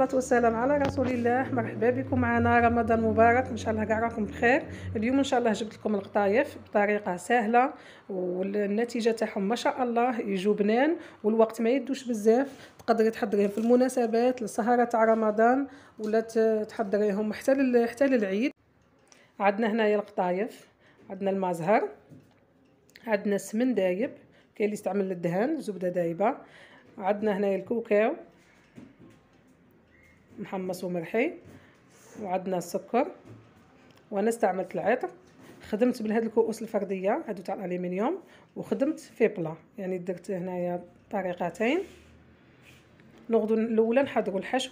والصلاة والسلام على رسول الله. مرحبا بكم معنا، رمضان مبارك ان شاء الله كاع راكم بخير. اليوم ان شاء الله جبت لكم القطايف بطريقه سهله والنتيجه تاعهم ما شاء الله يجوا بنان، والوقت ما يدوش بزاف. تقدري تحضريهم في المناسبات للسهره تاع رمضان، ولا تحضريهم حتى للعيد. عندنا هنايا القطايف، عندنا المازهر، عندنا السمن دايب، كاين اللي يستعمل الدهان زبده دايبه، عندنا هنايا الكوكاو محمص ومرحي، وعندنا السكر. وانا استعملت العطر، خدمت بهاد الكؤوس الفرديه هادو تاع الالومنيوم، وخدمت في بلا يعني درت هنايا طريقتين. نغدو الاولى نحضروا الحشو،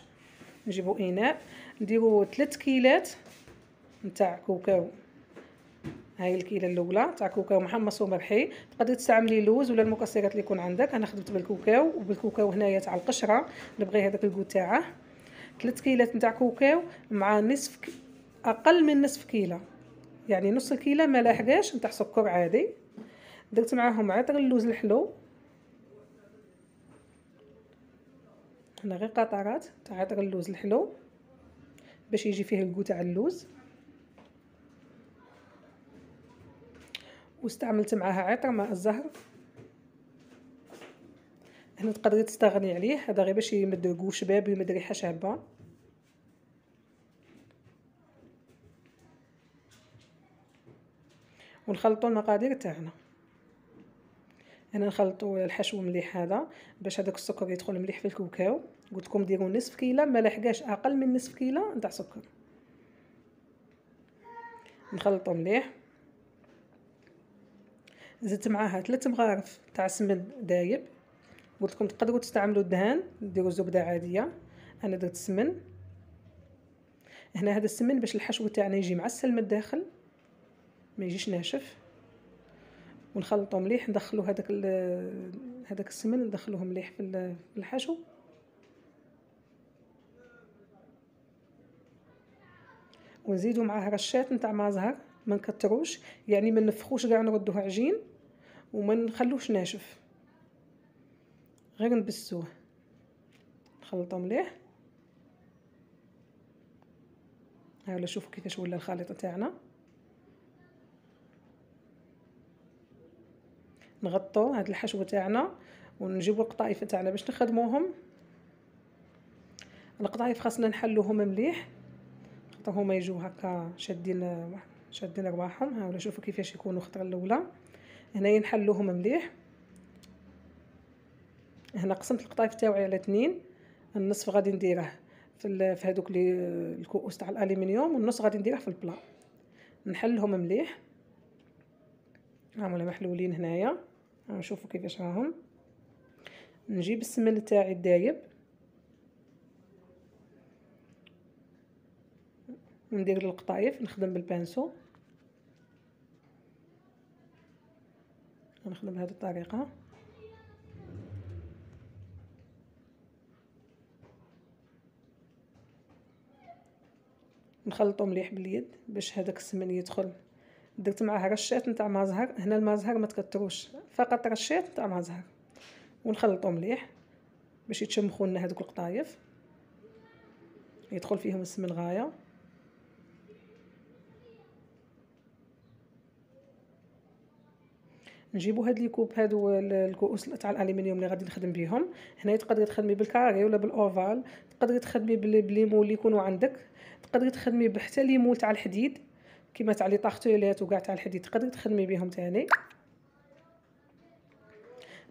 نجيبوا اناء نديروا 3 كيلات نتاع كوكاو. هاي الكيله الاولى تاع كوكاو محمص ومرحي. تقدري تستعملي لوز ولا المكسرات اللي يكون عندك. انا خدمت بالكوكاو، وبالكوكاو هنايا تاع القشره اللي بغي هذاك الكو تاعه. 3 كيلات نتاع كوكاو مع اقل من نصف كيله، يعني نص كيله ما لاحقاش نتاع سكر عادي. درت معاهم عطر اللوز الحلو، هنا غير قطرات تاع عطر اللوز الحلو باش يجي فيه الكو تاع اللوز. واستعملت معاها عطر ماء الزهر، هنا تقدري تستغني عليه، هذا غير باش يمد الكو شباب ويمد ريحه شابه. ونخلطوا المقادير تاعنا. انا نخلطوا الحشو مليح هذا باش هذاك السكر يدخل مليح في الكوكاو. قلت لكم ديروا نصف كيله ما لحقاش، اقل من نصف كيله نتاع سكر. نخلطوا مليح، زدت معاها 3 مغارف تاع سمن دايب. قلت لكم تقدروا تستعملوا الدهان، ديروا زبده عاديه، انا درت السمن. هنا هذا السمن باش الحشو تاعنا يجي معسل من الداخل ما يجيش ناشف. ونخلطوا مليح، ندخلوا هذاك السمن ندخلوه مليح في الحشو. ونزيدوا معاه رشات نتاع ما زهر، ما نكتروش يعني ما نفخوش كاع نردوه عجين، وما نخلوش ناشف، غير نبسوه. نخلطوا مليح. هاولا شوفوا كيفاش ولا الخليط تاعنا. نغطوا هاد الحشو تاعنا ونجيبوا القطايف تاعنا باش نخدموهم. القطايف خاصنا نحلوهم مليح خاطر هما يجوا هكا شادين رواحهم. هاولا شوفوا كيفاش يكونوا الخطره الاولى. هنايا نحلوهم مليح. هنا قسمت القطايف تاوعي على 2، النصف غادي نديره في هذوك الكؤوس تاع الالومنيوم، والنص غادي نديره في البلا. نحلهم مليح، هاهما محلولين هنايا. نشوفوا كيفاش راهم. نجيب السمن تاعي الدايب وندير للقطايف، نخدم بالبانسو، نخدم بهذه الطريقه. نخلطو مليح باليد باش هذاك السمن يدخل. درت معاه رشات نتاع ما زهر، هنا الماء زهر ما تكتروش، فقط رشات نتاع ما زهر. ونخلطو مليح باش يتشمخوا لنا هذوك القطايف، يدخل فيهم السمن غايه. نجيبوا هاد لي كوب، هادو الكؤوس تاع الالومنيوم اللي غادي نخدم بهم. هنا تقدري تخدمي بالكاري ولا بالاوفال، تقدري تخدمي بليمول اللي يكونوا عندك، تقدري تخدمي حتى ليمول تاع الحديد كيما تاع لي طاختولات وكاع تاع الحديد، تقدري تخدمي بهم تاني.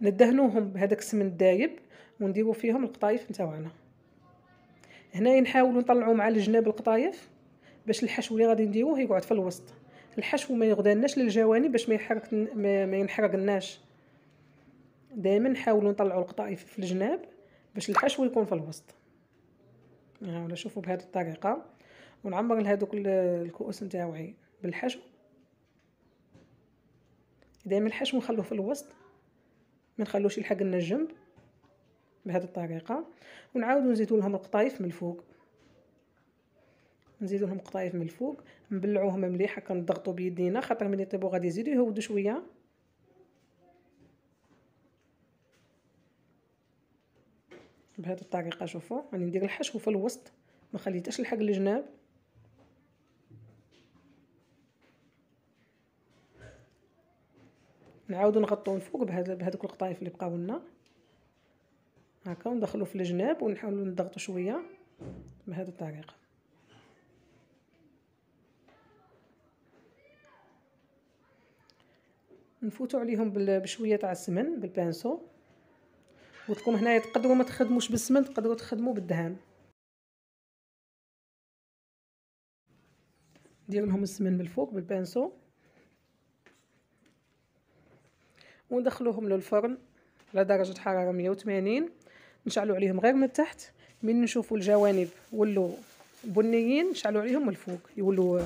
ندهنوهم بهذاك السمن الدايب ونديروا فيهم القطايف نتاعنا. هنا نحاولوا نطلعوا مع الجناب القطايف باش الحشو اللي غادي نديروه يقعد في الوسط. الحشو ما يغداناش للجوانب باش ما ينحرقناش. دائما نحاولوا نطلعوا القطايف في الجناب باش الحشو يكون في الوسط. ولا شوفوا بهذه الطريقه. ونعمر لهذوك الكؤوس نتاعي بالحشو. دائما الحشو نخلوه في الوسط، ما نخلوش يلحق لنا الجنب بهذه الطريقه. ونعاودوا نزيدوا لهم القطايف من الفوق، نزيدوا لهم قطايف من الفوق، نبلعوهم مليح هكا، نضغطوا بيدينا خاطر ملي يطيبوا غادي يزيدوا يهودوا شويه. بهذه الطريقه. شوفوا راني ندير الحشو في الوسط، ما خليتهاش الحق الجناب. نعاودو نغطيو الفوق بهذوك القطايف اللي بقاو لنا هكا، وندخلو في الجناب ونحاولوا نضغطوا شويه بهذه الطريقه. نفوتوا عليهم بشويه تاع السمن بالبانسو. قلت لكم هنايا تقدروا ما تخدموش بالسمن، تقدروا تخدموا بالدهان. ندير لهم السمن من الفوق بالبانسو وندخلوهم للفرن على درجه حراره 180. نشعلوا عليهم غير من التحت، من نشوفوا الجوانب ولوا بنيين نشعلوا عليهم من الفوق، يولوا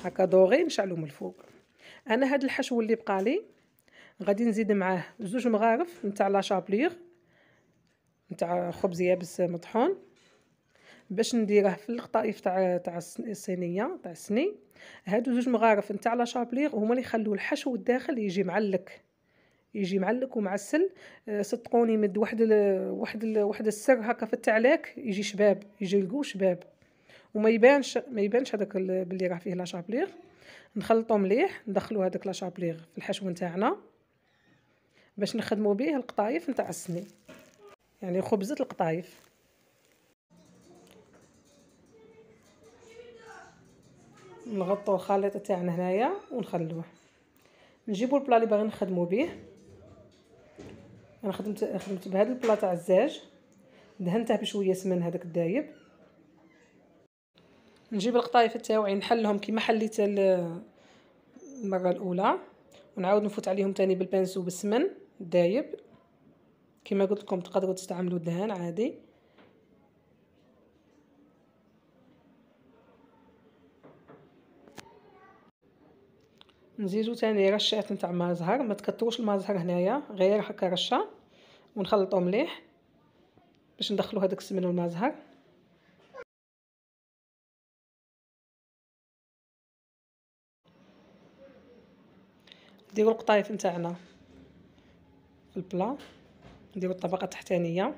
هكا دوغي نشعلوا من الفوق. انا هذا الحشو اللي بقى لي غادي نزيد معاه 2 مغارف نتاع لا شابليغ نتاع خبز يابس مطحون باش نديره في القطايف تاع الصينيه تاع السني. هادو 2 مغارف نتاع لا شابليغ هما اللي يخلوا الحشو الداخل يجي معلك، يجي معلك ومعسل. صدقوني يمد واحد السر هكا في التعلاك، يجي شباب، يجي القو شباب وما يبانش هذاك باللي راه فيه لا شابليغ. نخلطو مليح، ندخلو هذاك لا شابليغ في الحشو نتاعنا باش نخدموا به القطايف نتاع السني، يعني خبزه القطايف. نغطوا الخليط تاعنا هنايا ونخلوه. نجيبوا البلا اللي باغي نخدموا به. انا خدمت بهذا البلا تاع الزاج، دهنته بشويه سمن هذاك الدايب. نجيب القطايف تاوعي نحلهم كيما حليت المره الاولى، ونعاود نفوت عليهم تاني بالبانسو بالسمن الدايب. كيما قلت لكم تقدروا تستعملوا الدهان عادي. نزيدو تاني رشات نتاع ماء زهر، ما تكثروش الماء زهر هنايا، غير هكا رشه، ونخلطو مليح باش ندخلو هذاك السمن والماء زهر. نديرو القطايف نتاعنا في البلا، نديرو الطبقه التحتانيه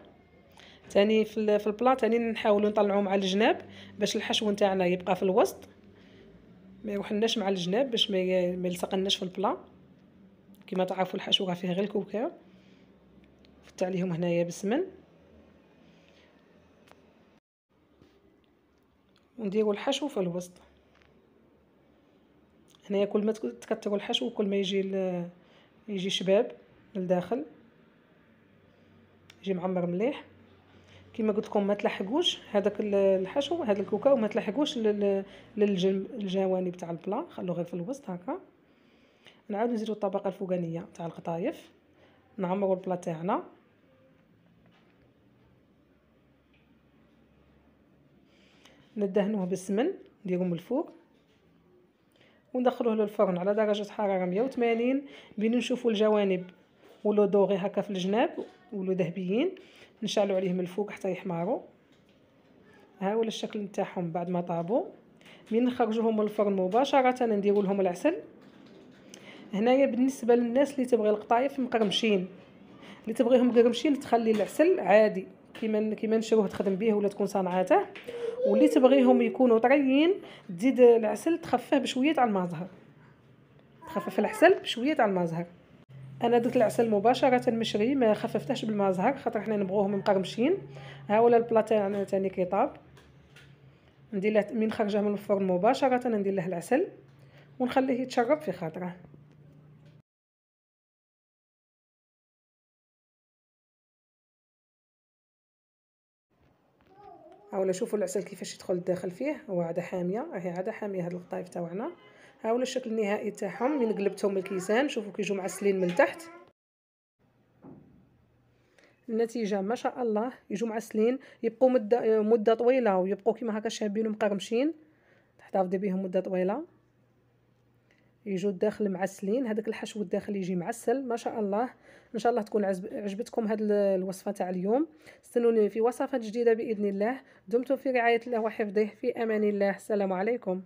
تاني في البلا تاني، نحاولوا نطلعوه مع الجناب باش الحشو نتاعنا يبقى في الوسط، ما يروحلناش مع الجناب باش ما يلصقناش في البلا. كما تعرفوا الحشو راه فيه غير الكوكاو. فت عليهم هنايا بالسمن ونديروا الحشو في الوسط. هنايا كل ما تكثروا الحشو كل ما يجي شباب للداخل، يجي معمر مليح. كما قلت لكم ما تلحقوش هذاك الحشو، هذا الكوكاو ما تلحقوش للجوانب تاع البلا، خلوه غير في الوسط هكا. نعاودو نزيدو الطبقه الفوقانيه تاع القطايف، نعمروا البلا تاعنا. ندهنوه بالسمن، نديرو من الفوق وندخلوه للفرن على درجه حراره 180. بين نشوفوا الجوانب ولو دوغي هكا في الجناب ولو ذهبيين، نشعلوا عليهم من الفوق حتى يحمروا. ها هو الشكل نتاعهم بعد ما طابوا. من نخرجوهم من الفرن مباشره نديروا لهم العسل. هنايا بالنسبه للناس اللي تبغي القطايف مقرمشين، اللي تبغيهم مقرمشين تخلي العسل عادي كيما نشروه تخدم به ولا تكون صنعاته، واللي تبغيهم يكونوا طريين تزيد العسل تخففه بشويه على الماء زهر، تخفف العسل بشويه على الماء زهر. انا درت العسل مباشره مشري، ما خففتهش بالماء زهر خاطر حنا نبغوهم مقرمشين. ها ولا البلا تاعنا تاني كيطاب. ندير له من خرجه من الفرن مباشره ندير له العسل ونخليه يتشرب في خاطره. هاولا شوفوا العسل كيفاش يدخل الداخل فيه، هو عاده حاميه، راهي عاده حاميه هاد القطايف تاعنا. هاولا الشكل النهائي تاعهم من قلبتهم من الكيسان، شوفوا كيجوا معسلين من تحت. النتيجه ما شاء الله يجوا معسلين، يبقوا مده طويله ويبقوا كيما هكا شابين ومقرمشين، تحتفظي بهم مده طويله. يجوا الداخل معسلين، هذاك الحشو الداخل يجي معسل ما شاء الله. ان شاء الله تكون عجبتكم هذه الوصفه تاع اليوم. استنوني في وصفات جديده باذن الله. دمتم في رعايه الله وحفظه، في امان الله. السلام عليكم.